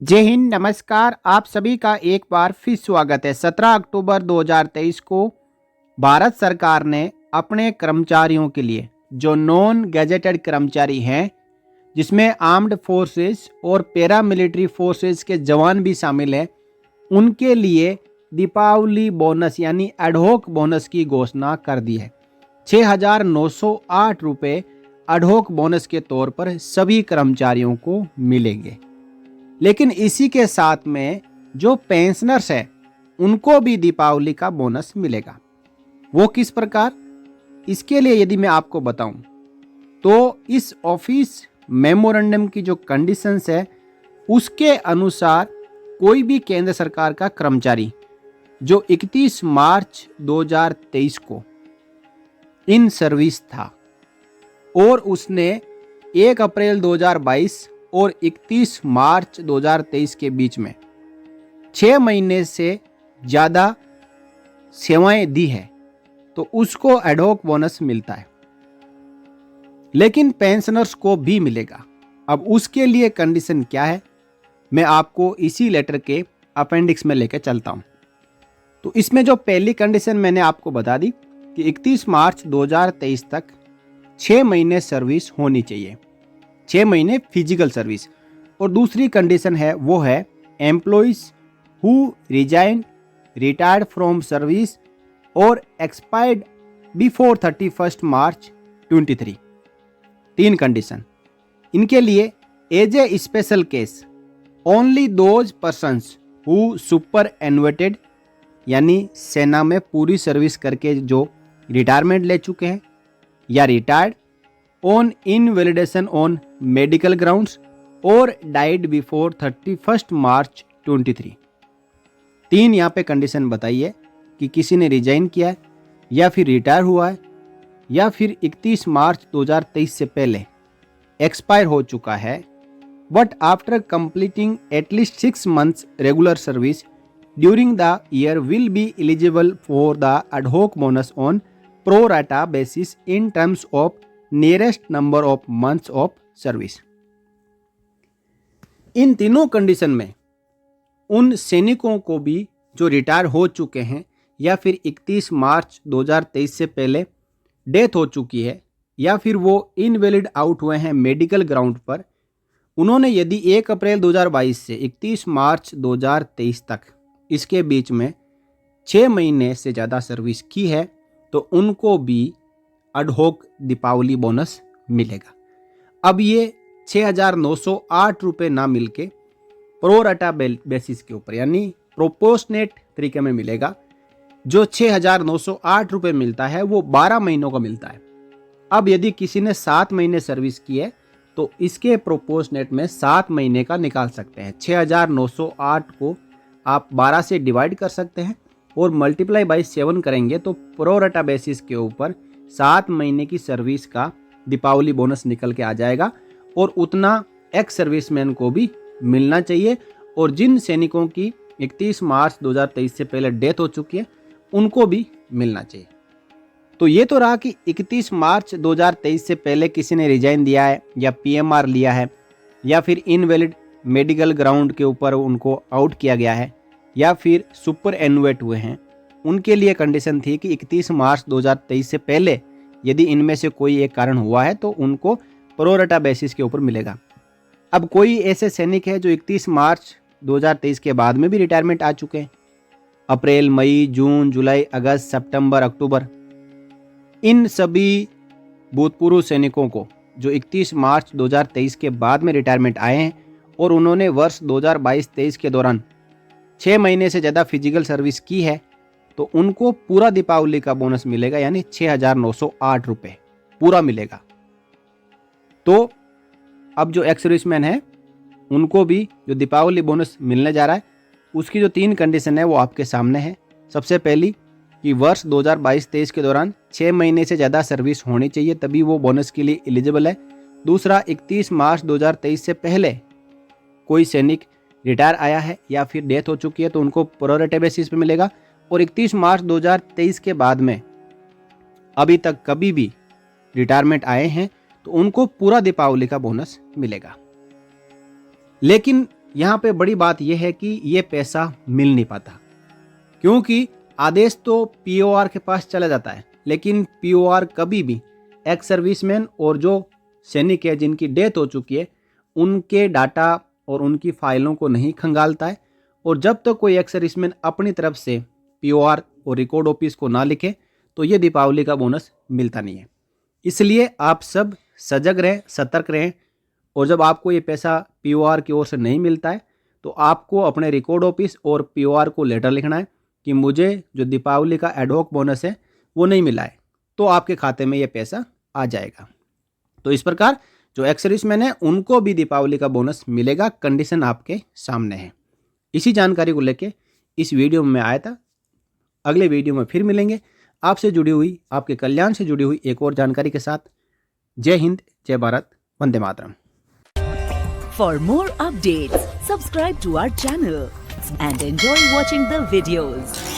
जय हिंद, नमस्कार। आप सभी का एक बार फिर स्वागत है। 17 अक्टूबर 2023 को भारत सरकार ने अपने कर्मचारियों के लिए, जो नॉन गैजेटेड कर्मचारी हैं, जिसमें आर्म्ड फोर्सेस और पैरामिलिट्री फोर्सेस के जवान भी शामिल हैं, उनके लिए दीपावली बोनस यानी एडहोक बोनस की घोषणा कर दी है। 6,908 रुपये एडहोक बोनस के तौर पर सभी कर्मचारियों को मिलेंगे। लेकिन इसी के साथ में जो पेंशनर्स हैं, उनको भी दीपावली का बोनस मिलेगा। वो किस प्रकार? इसके लिए यदि मैं आपको बताऊं तो इस ऑफिस मेमोरेंडम की जो कंडीशंस है, उसके अनुसार कोई भी केंद्र सरकार का कर्मचारी जो 31 मार्च 2023 को इन सर्विस था और उसने 1 अप्रैल 2022 और 31 मार्च 2023 के बीच में 6 महीने से ज़्यादा सेवाएं दी है, तो उसको एडहोक बोनस मिलता है। लेकिन पेंशनर्स को भी मिलेगा। अब उसके लिए कंडीशन क्या है, मैं आपको इसी लेटर के अपेंडिक्स में लेकर चलता हूं। तो इसमें जो पहली कंडीशन मैंने आपको बता दी कि 31 मार्च 2023 तक 6 महीने सर्विस होनी चाहिए, 6 महीने फिजिकल सर्विस। और दूसरी कंडीशन है वो है employees who resign, retired from service और एक्सपायर्ड बिफोर 31 मार्च 23। 3 कंडीशन। इनके लिए as a special case only those persons who superannuated यानी सेना में पूरी सर्विस करके जो रिटायरमेंट ले चुके हैं या retired on invalidation on medical grounds और डाइड बिफोर 31 मार्च 23। 3 यहाँ पे कंडीशन बताइए कि किसी ने रिजाइन किया है या फिर रिटायर हुआ है या फिर 31 मार्च 2023 से पहले एक्सपायर हो चुका है, but after completing at least 6 months regular service during the year will be eligible for the ad hoc bonus on pro rata basis in terms of nearest number of months of service. इन तीनों condition में उन सैनिकों को भी जो retire हो चुके हैं या फिर 31 मार्च 2023 से पहले डेथ हो चुकी है या फिर वो इनवैलिड आउट हुए हैं मेडिकल ग्राउंड पर, उन्होंने यदि 1 अप्रैल 2022 से 31 मार्च 2023 तक इसके बीच में 6 महीने से ज़्यादा सर्विस की है, तो उनको भी एडहोक दीपावली बोनस मिलेगा। अब ये 6,908 रुपये ना मिलके प्रोराटा बेसिस के ऊपर यानी प्रोपोर्शनेट तरीके में मिलेगा। जो 6,908 रुपये मिलता है वो 12 महीनों का मिलता है। अब यदि किसी ने 7 महीने सर्विस की है तो इसके प्रोपोर्शनेट में 7 महीने का निकाल सकते हैं। 6,908 को आप 12 से डिवाइड कर सकते हैं और मल्टीप्लाई बाई 7 करेंगे तो प्रोराटा बेसिस के ऊपर 7 महीने की सर्विस का दीपावली बोनस निकल के आ जाएगा और उतना एक्स सर्विसमैन को भी मिलना चाहिए। और जिन सैनिकों की 31 मार्च 2023 से पहले डेथ हो चुकी है उनको भी मिलना चाहिए। तो ये तो रहा कि 31 मार्च 2023 से पहले किसी ने रिजाइन दिया है या पीएमआर लिया है या फिर इनवैलिड मेडिकल ग्राउंड के ऊपर उनको आउट किया गया है या फिर सुपर एनुएट हुए हैं, उनके लिए कंडीशन थी कि 31 मार्च 2023 से पहले यदि इनमें से कोई एक कारण हुआ है तो उनको प्रोराटा बेसिस के ऊपर मिलेगा। अब कोई ऐसे सैनिक है जो 31 मार्च 2023 के बाद में भी रिटायरमेंट आ चुके हैं, अप्रैल, मई, जून, जुलाई, अगस्त, सितंबर, अक्टूबर, इन सभी भूतपूर्व सैनिकों को जो 31 मार्च 2023 के बाद में रिटायरमेंट आए हैं और उन्होंने वर्ष 2022-23 के दौरान 6 महीने से ज़्यादा फिजिकल सर्विस की है, तो उनको पूरा दीपावली का बोनस मिलेगा यानी 6,908 रुपये पूरा मिलेगा। तो अब जो एक्स सर्विसमैन है उनको भी जो दीपावली बोनस मिलने जा रहा है उसकी जो 3 कंडीशन है वो आपके सामने है। सबसे पहली कि वर्ष 2022-23 के दौरान 6 महीने से ज़्यादा सर्विस होनी चाहिए, तभी वो बोनस के लिए एलिजिबल है। दूसरा, 31 मार्च 2023 से पहले कोई सैनिक रिटायर आया है या फिर डेथ हो चुकी है तो उनको प्रोरेटे बेसिस पे मिलेगा। और 31 मार्च 2023 के बाद में अभी तक कभी भी रिटायरमेंट आए हैं तो उनको पूरा दीपावली का बोनस मिलेगा। लेकिन यहाँ पे बड़ी बात यह है कि ये पैसा मिल नहीं पाता, क्योंकि आदेश तो पीओआर के पास चला जाता है, लेकिन पीओआर कभी भी एक्स सर्विसमैन और जो सैनिक है जिनकी डेथ हो चुकी है उनके डाटा और उनकी फाइलों को नहीं खंगालता है। और जब तक कोई एक्स सर्विसमैन अपनी तरफ से पीओआर और रिकॉर्ड ऑफिस को ना लिखे तो ये दीपावली का बोनस मिलता नहीं है। इसलिए आप सब सजग रहें, सतर्क रहें, और जब आपको ये पैसा पीओआर की ओर से नहीं मिलता है तो आपको अपने रिकॉर्ड ऑफिस और पीओआर को लेटर लिखना है कि मुझे जो दीपावली का एडहॉक बोनस है वो नहीं मिला है, तो आपके खाते में ये पैसा आ जाएगा। तो इस प्रकार जो एक्स सर्विसमैन है उनको भी दीपावली का बोनस मिलेगा, कंडीशन आपके सामने है। इसी जानकारी को लेके इस वीडियो में मैं आया था। अगले वीडियो में फिर मिलेंगे आपसे जुड़ी हुई, आपके कल्याण से जुड़ी हुई एक और जानकारी के साथ। जय हिंद, जय Bharat, Vande Mataram. For more updates, subscribe to our channel and enjoy watching the videos.